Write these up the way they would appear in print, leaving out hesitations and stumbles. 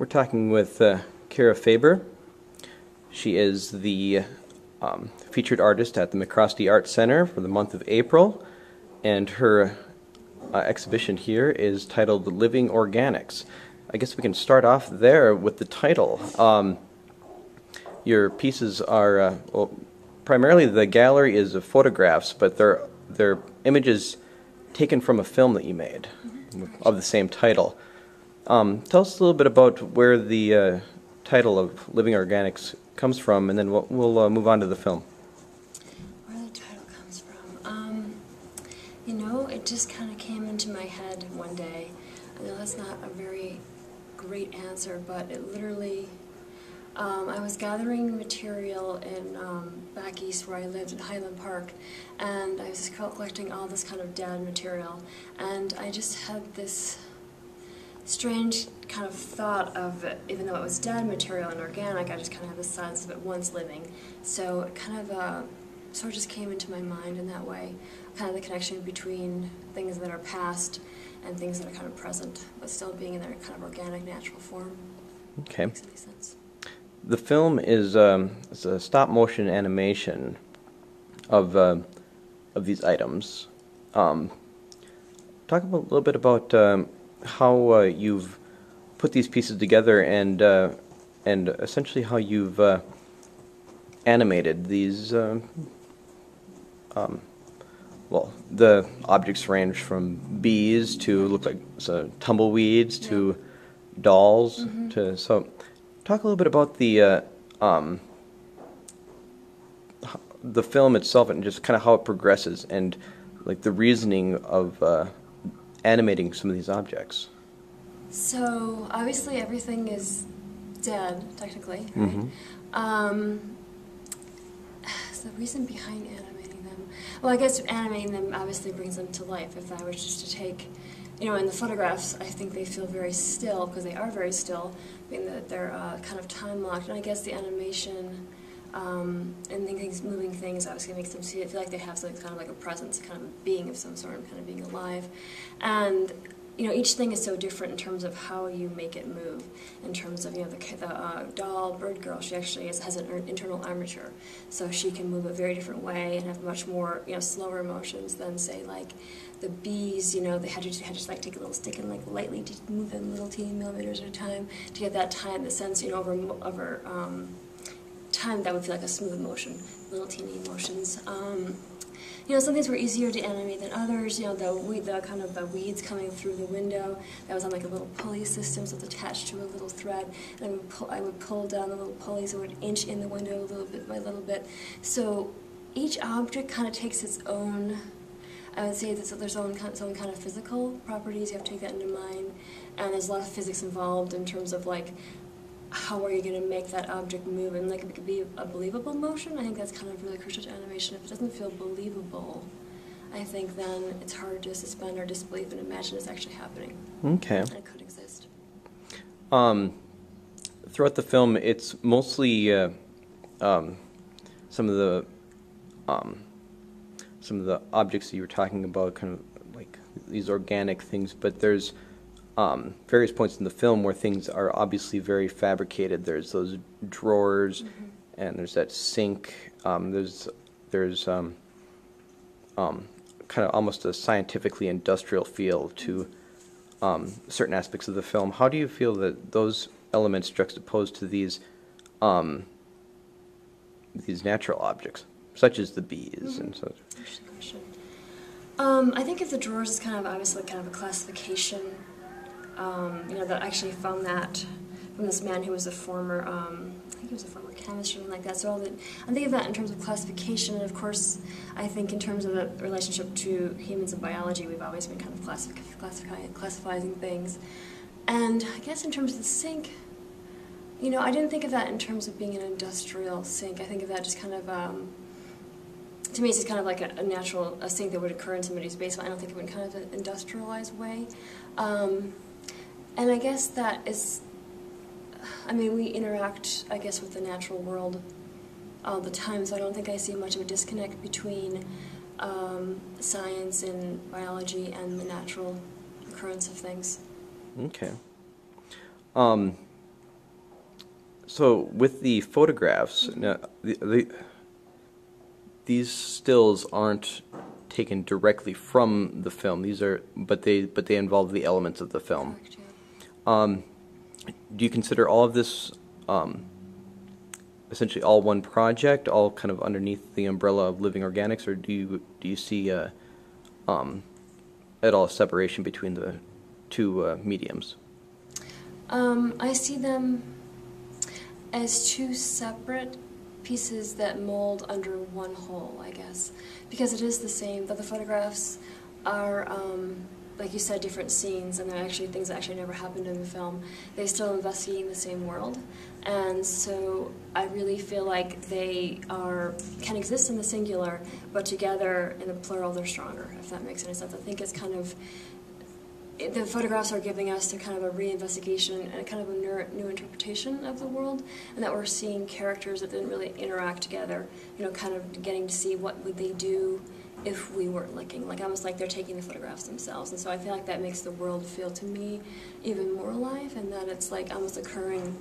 We're talking with Kiera Faber. She is the featured artist at the McCrosty Art Center for the month of April, and her exhibition here is titled Living Organics. I guess we can start off there with the title. Your pieces are, well, primarily the gallery is of photographs, but they're images taken from a film that you made of the same title. Tell us a little bit about where the title of Living Organics comes from, and then we'll move on to the film. Where the title comes from? You know, it just kind of came into my head one day. I know that's not a very great answer, but it literally, I was gathering material in back east where I lived in Highland Park, and I was collecting all this kind of dead material, and I just had this strange kind of thought of it, even though it was dead material and organic, I just kind of had the sense of it once living. So it kind of sort of just came into my mind in that way, kind of the connection between things that are past and things that are kind of present, but still being in their kind of organic, natural form. Okay. Makes any sense. The film is it's a stop-motion animation of these items. Talk a little bit about how you've put these pieces together, and essentially how you've animated these. Well, the objects range from bees to look like tumbleweeds to dolls. To talk a little bit about the film itself and just kind of how it progresses, and like the reasoning of animating some of these objects. So obviously everything is dead, technically, right? So the reason behind animating them, well, I guess animating them obviously brings them to life. If I were just to take, you know, in the photographs, I think they feel very still, because they are very still, being that they're kind of time-locked, and I guess the animation and things, moving things, obviously makes them feel like they have something kind of like a presence, kind of a being of some sort, kind of being alive. And you know, each thing is so different in terms of how you make it move. In terms of, you know, the doll, bird girl, she actually has an internal armature, so she can move a very different way and have much more, you know, slower motions than, say, like the bees. You know, they had to like take a little stick and like lightly to move them little teeny millimeters at a time to get that time, the sense, you know, over time that would feel like a smooth motion, little teeny motions. You know, some things were easier to animate than others. You know, the kind of the weeds coming through the window, that was on like a little pulley system, so it's attached to a little thread, and I would pull down the little pulley so it would inch in the window a little bit by little bit. So each object kind of takes its own, I would say there's its own kind of physical properties. You have to take that into mind, and there's a lot of physics involved in terms of like, how are you going to make that object move, and like it could be a believable motion. I think that's kind of really crucial to animation. If it doesn't feel believable, I think then it's hard to suspend our disbelief and imagine it's actually happening. Okay. And it could exist. Throughout the film, it's mostly some of the objects that you were talking about, kind of like these organic things, but there's various points in the film where things are obviously very fabricated. There's those drawers, and there's that sink. There's kind of almost a scientifically industrial feel to certain aspects of the film. How do you feel that those elements juxtaposed to these natural objects, such as the bees and such? Interesting question. I think if the drawers is kind of obviously kind of a classification. You know, that I actually found that from this man who was a former, I think he was a former chemist or something like that. So I'm thinking of that in terms of classification, and of course, I think in terms of the relationship to humans and biology, we've always been kind of classifying things. And I guess in terms of the sink, you know, I didn't think of that in terms of being an industrial sink. I think of that just kind of, to me, it's just kind of like a natural sink that would occur in somebody's basement. I don't think of it in kind of an industrialized way. And I guess that is, I mean, we interact, I guess, with the natural world all the time, so I don't think I see much of a disconnect between science and biology and the natural occurrence of things. Okay. So with the photographs, now, these stills aren't taken directly from the film. These are, but they involve the elements of the film. Correct, yeah. Do you consider all of this essentially all one project, all kind of underneath the umbrella of Living Organics, or do you see at all a separation between the two mediums? I see them as two separate pieces that mold under one whole, I guess, because it is the same, but the photographs are, like you said, different scenes, and they're actually things that actually never happened in the film. They still investigate the same world, and so I really feel like they can exist in the singular, but together in the plural they're stronger, if that makes any sense. I think it's kind of, the photographs are giving us a kind of a reinvestigation and a kind of a new interpretation of the world, and that we're seeing characters that didn't really interact together, you know, kind of getting to see what would they do if we weren't looking, like almost like they're taking the photographs themselves. And so I feel like that makes the world feel to me even more alive, and that it's like almost occurring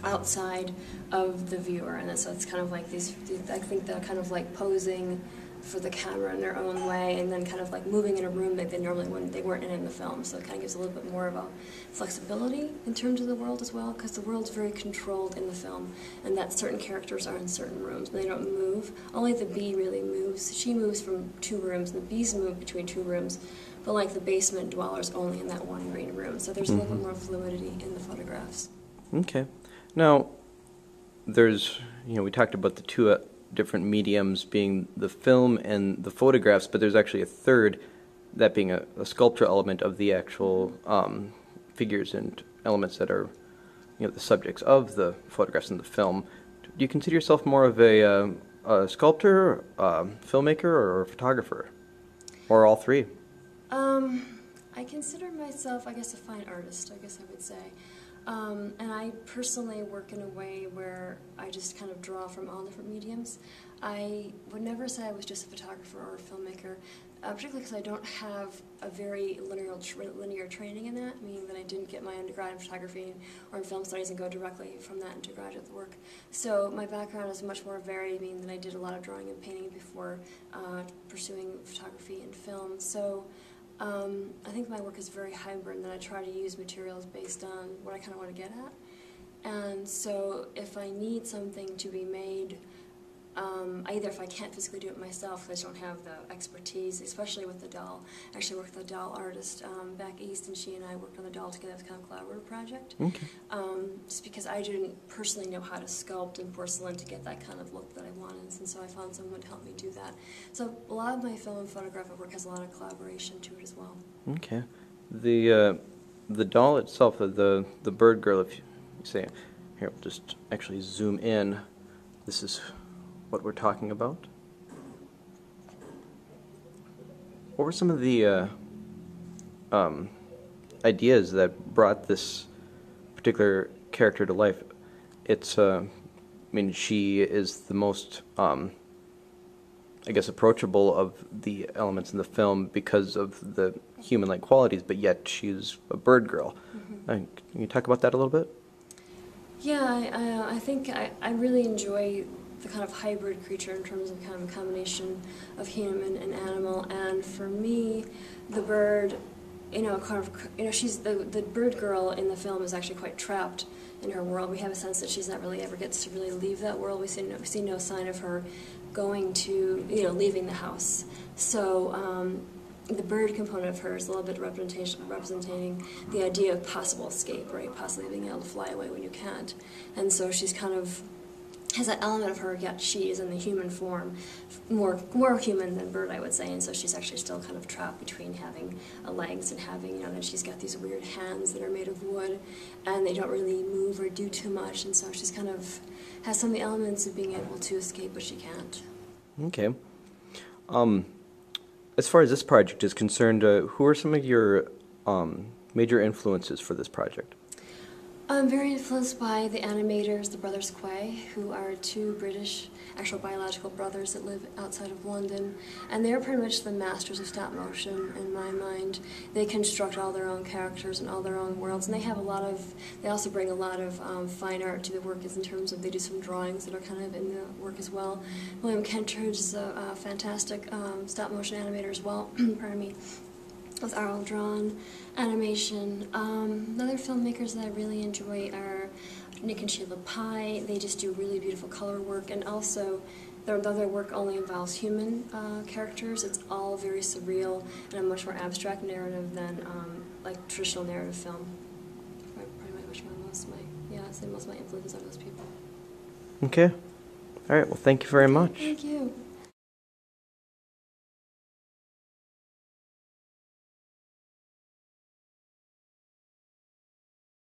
outside of the viewer. And so it's kind of like these I think they're kind of like posing for the camera in their own way, and then kind of like moving in a room that they normally wouldn't, they weren't in the film. So it kind of gives a little bit more of a flexibility in terms of the world as well, because the world's very controlled in the film, and that certain characters are in certain rooms, and they don't move. Only the bee really moves. She moves from 2 rooms, and the bees move between 2 rooms, but like the basement dwellers only in that one green room. So there's a little bit more fluidity in the photographs. Okay. Now, there's, we talked about the two different mediums being the film and the photographs, but there's actually a third, that being a sculpture element of the actual figures and elements that are, the subjects of the photographs in the film. Do you consider yourself more of a sculptor, filmmaker, or a photographer, or all three? I consider myself, I guess, a fine artist, I guess I would say. And I personally work in a way where I just kind of draw from all different mediums. I would never say I was just a photographer or a filmmaker, particularly because I don't have a very linear training in that, meaning that I didn't get my undergrad in photography or in film studies and go directly from that into graduate work. So my background is much more varied, meaning that I did a lot of drawing and painting before pursuing photography and film. So I think my work is very hybrid, and that I try to use materials based on what I kind of want to get at. And so if I need something to be made, either if I can't physically do it myself, because I don't have the expertise, especially with the doll. I actually worked with a doll artist back east, and she and I worked on the doll together. It was kind of a collaborative project. Okay. Just because I didn't personally know how to sculpt in porcelain to get that kind of look that I wanted, and so I found someone to help me do that. So a lot of my film and photographic work has a lot of collaboration to it as well. Okay. The doll itself, the bird girl, if you say, here, we'll just actually zoom in. This is what we're talking about. What were some of the ideas that brought this particular character to life? It's, I mean, she is the most, I guess, approachable of the elements in the film because of the human-like qualities, but yet she's a bird girl. Can you talk about that a little bit? Yeah, I think I really enjoy the kind of hybrid creature in terms of kind of a combination of human and animal. And for me, the bird, she's the bird girl in the film is actually quite trapped in her world. We have a sense that she's not really ever gets to really leave that world. We see no sign of her going to, leaving the house. So the bird component of her is a little bit representing the idea of possible escape, right? Possibly being able to fly away when you can't. And so she's kind of has that element of her, yet she is in the human form, more human than bird, I would say, and so she's actually still kind of trapped between having legs and having, then she's got these weird hands that are made of wood, and they don't really move or do too much, and so she's kind of has some of the elements of being able to escape, but she can't. Okay. As far as this project is concerned, who are some of your major influences for this project? I'm very influenced by the animators, the Brothers Quay, who are two British actual biological brothers that live outside of London, and they're pretty much the masters of stop motion in my mind. They construct all their own characters and all their own worlds, and they also bring a lot of fine art to the work in terms of they do some drawings that are kind of in the work as well. William Kentridge is a fantastic stop motion animator as well, pardon me, with Arl drawn animation. Other filmmakers that I really enjoy are Nick and Sheila Pye. They just do really beautiful color work, and also though their work only involves human characters, it's all very surreal and a much more abstract narrative than like traditional narrative film. Pretty much most of my influences are those people. Okay. All right. Well, thank you very much. Thank you.